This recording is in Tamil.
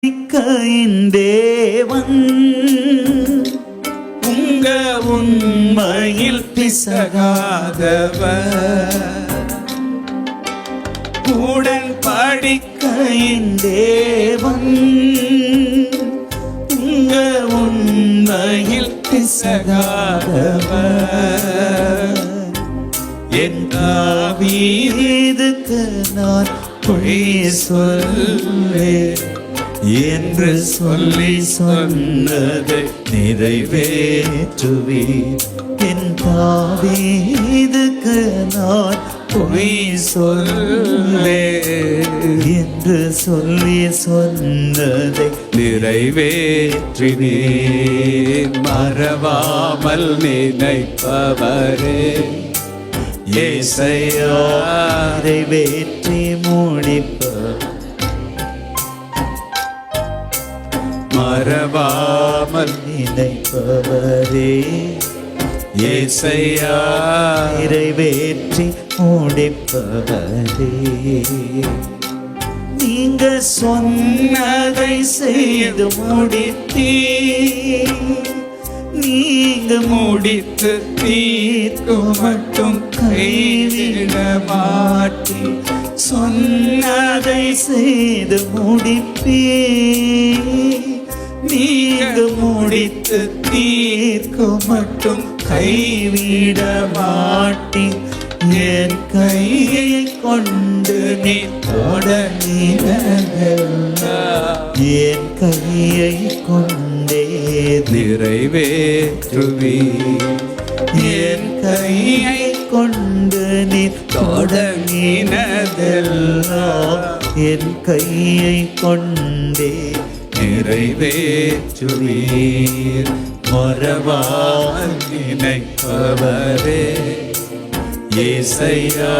நம்பிக்கையின் தேவன் உங்க உண்மையில் பிசகாதவர். உடன்படிக்கையின் தேவன் உங்க உண்மையில் பிசகாதவர். என் தாவீதுக்கு நான் பொய் சொல்வேன் என்று சொல்லி சொன்னதை நிறைவேற்றுவீர். என் தாவீதுக்கு நான் பொய் சொல்வேன் என்று சொல்லி சொன்னதை நிறைவேற்றினீர். மறவாமல் நினைப்பவரே ஏசையா நிறைவேற்றி முடிப்பவர். மறவாமல் நினைப்பவரே ஏசையா நிறைவேற்றி முடிப்பவரே. நீங்க சொன்னதை செய்து முடித்தீர். நீங்க முடித்து தீர்க்கும் மட்டும் கைவிட மாட்டீர். சொன்னதை செய்து முடிப்பீர். நீங்க முடித்து தீர்க்கும் மட்டும் கைவிட மாட்டீர். என் கையை கொண்டு நீ தொடங்கினதெல்லாம் என் கையை கொண்டே நிறைவேற்றுவீர். என் கையை கொண்டு நீ தொடங்கினதெல்லாம் என் கையை கொண்டே நிறைவேற்றுவீர். மறவாமல் நினைப்பவரே ஏசையா